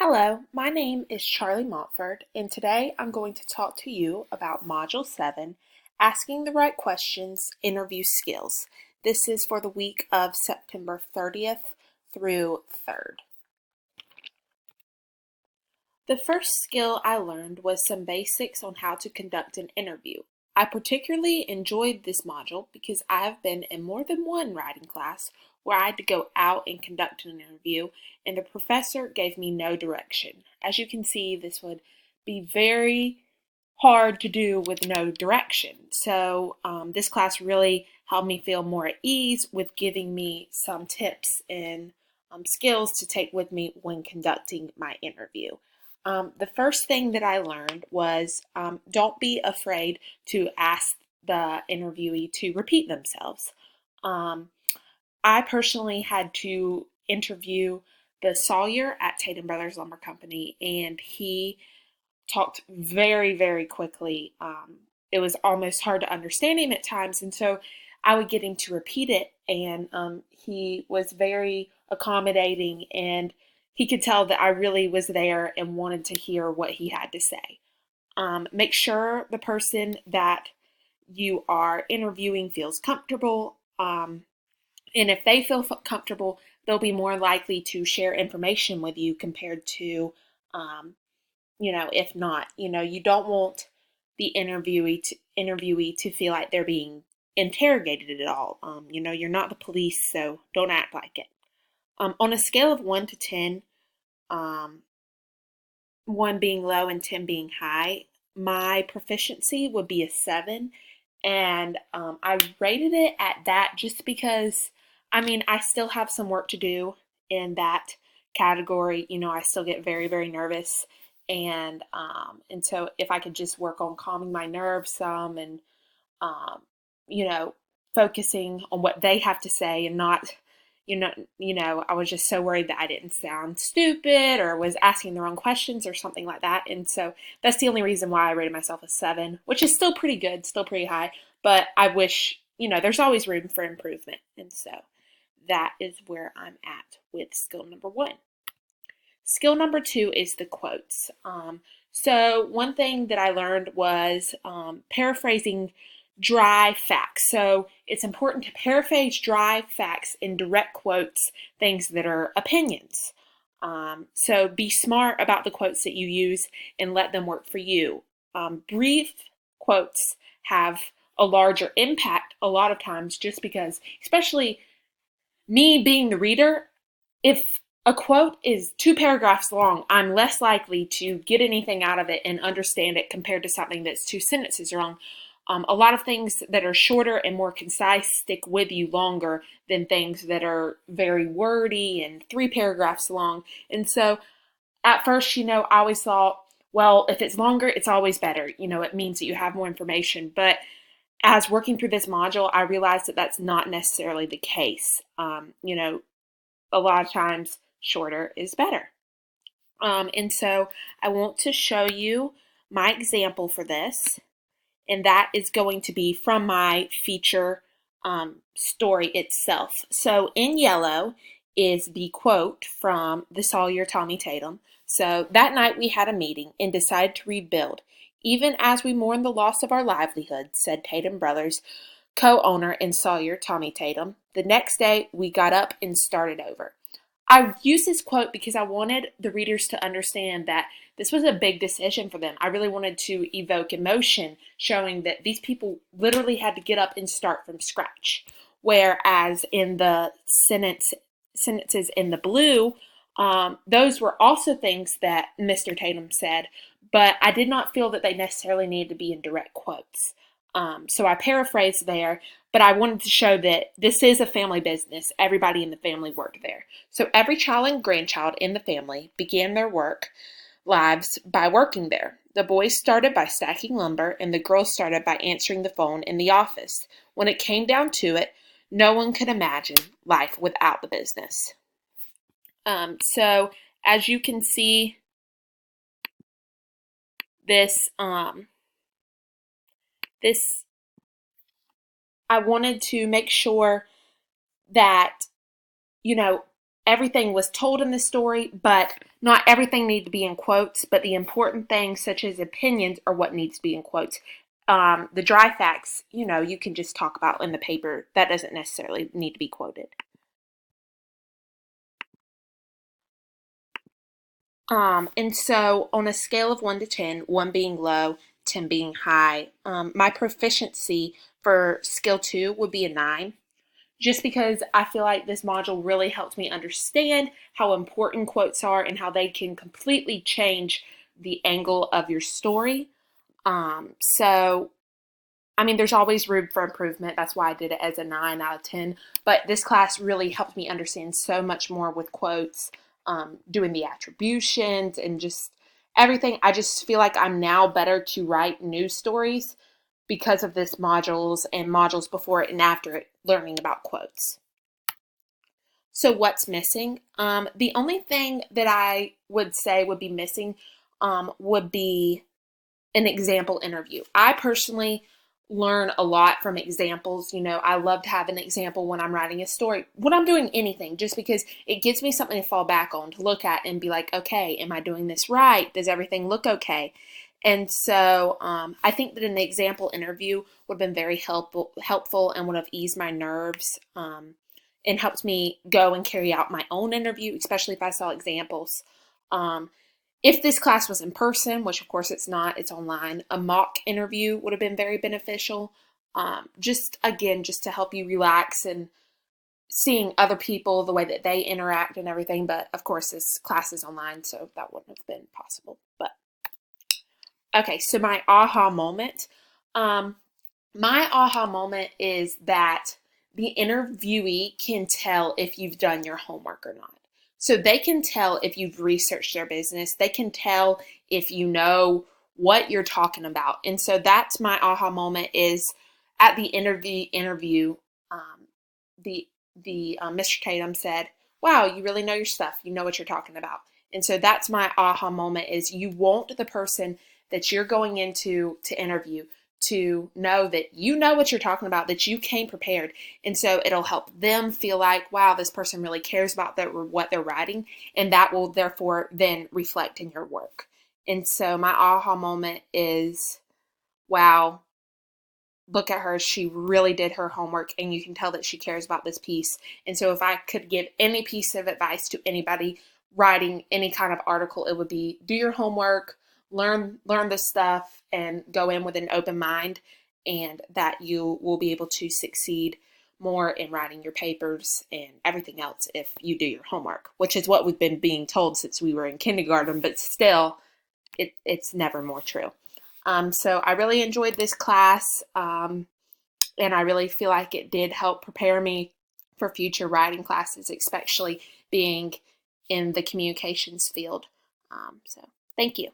Hello, my name is Charlie Montford, and today I'm going to talk to you about Module 7, Asking the Right Questions, Interview Skills. This is for the week of September 30th through 3rd. The first skill I learned was some basics on how to conduct an interview. I particularly enjoyed this module because I have been in more than one writing class where I had to go out and conduct an interview, and the professor gave me no direction. As you can see, this would be very hard to do with no direction. So this class really helped me feel more at ease with giving me some tips and skills to take with me when conducting my interview. The first thing that I learned was don't be afraid to ask the interviewee to repeat themselves. Um, I personally had to interview the Sawyer at Tatum Brothers Lumber Company, and he talked very, very quickly. It was almost hard to understand him at times, and so I would get him to repeat it, and he was very accommodating, and he could tell that I really was there and wanted to hear what he had to say. Make sure the person that you are interviewing feels comfortable, and if they feel comfortable, they'll be more likely to share information with you compared to um, if not, you don't want the interviewee to feel like they're being interrogated at all. You're not the police, so don't act like it. On a scale of 1 to 10, um, 1 being low and 10 being high, my proficiency would be a 7. And I rated it at that just because, I still have some work to do in that category. I still get very, very nervous. And so if I could just work on calming my nerves some and, um, you know, focusing on what they have to say and not I was just so worried that I didn't sound stupid or was asking the wrong questions or something like that. And so that's the only reason why I rated myself a 7, which is still pretty good, still pretty high. But I wish, there's always room for improvement. And so that is where I'm at with skill number 1. Skill number 2 is the quotes. So one thing that I learned was paraphrasing dry facts. So it's important to paraphrase dry facts in direct quotes, things that are opinions. So be smart about the quotes that you use and let them work for you. Brief quotes have a larger impact a lot of times just because, especially me being the reader, if a quote is 2 paragraphs long, I'm less likely to get anything out of it and understand it compared to something that's 2 sentences long. A lot of things that are shorter and more concise stick with you longer than things that are very wordy and 3 paragraphs long. And so at first, I always thought, well, if it's longer, it's always better. It means that you have more information. But as working through this module, I realized that that's not necessarily the case. A lot of times shorter is better. And so I want to show you my example for this, and that is going to be from my feature story itself. So in yellow is the quote from the Sawyer Tommy Tatum. So that night we had a meeting and decided to rebuild, even as we mourn the loss of our livelihood, said Tatum Brothers co-owner and Sawyer Tommy Tatum. The next day we got up and started over. I used this quote because I wanted the readers to understand that this was a big decision for them. I really wanted to evoke emotion, showing that these people literally had to get up and start from scratch. Whereas in the sentences in the blue, those were also things that Mr. Tatum said, but I did not feel that they necessarily needed to be in direct quotes. So I paraphrased there, but I wanted to show that this is a family business. Everybody in the family worked there. So every child and grandchild in the family began their work lives by working there. The boys started by stacking lumber, and the girls started by answering the phone in the office. When it came down to it, no one could imagine life without the business. So as you can see, this this I wanted to make sure that everything was told in the story, but not everything needed to be in quotes, but the important things, such as opinions, are what needs to be in quotes. The dry facts, you can just talk about in the paper. That doesn't necessarily need to be quoted. And so on a scale of 1 to 10, 1 being low, 10 being high, my proficiency for skill 2 would be a 9, just because I feel like this module really helped me understand how important quotes are and how they can completely change the angle of your story. So I mean, there's always room for improvement. That's why I did it as a 9 out of 10. But this class really helped me understand so much more with quotes, doing the attributions and just everything. I just feel like I'm now better to write news stories because of this modules and modules before it and after it, learning about quotes. So what's missing? The only thing that I would say would be missing would be an example interview. I personally learn a lot from examples. I love to have an example when I'm writing a story, when I'm doing anything, just because it gives me something to fall back on, to look at and be like, okay, am I doing this right? Does everything look okay? And so I think that an example interview would have been very helpful and would have eased my nerves and helped me go and carry out my own interview, especially if I saw examples. If this class was in person, which of course it's not, it's online, a mock interview would have been very beneficial. Just to help you relax and seeing other people, the way that they interact and everything. But of course, this class is online, so that wouldn't have been possible. But okay, so my aha moment. My aha moment is that the interviewee can tell if you've done your homework or not. So they can tell if you've researched their business. They can tell if you know what you're talking about. And so that's my aha moment is at the interview, um, the Mr. Tatum said, "Wow, you really know your stuff. You know what you're talking about." And so that's my aha moment is you want the person that you're going into to interview to know that you know what you're talking about, that you came prepared. And so it'll help them feel like, wow, this person really cares about what they're writing. And that will therefore then reflect in your work. And so my aha moment is, wow, look at her. She really did her homework and you can tell that she cares about this piece. And so if I could give any piece of advice to anybody writing any kind of article, it would be do your homework, learn this stuff and go in with an open mind, and that you will be able to succeed more in writing your papers and everything else if you do your homework, which is what we've been being told since we were in kindergarten, but still it's never more true. So I really enjoyed this class, and I really feel like it did help prepare me for future writing classes, especially being in the communications field. So thank you.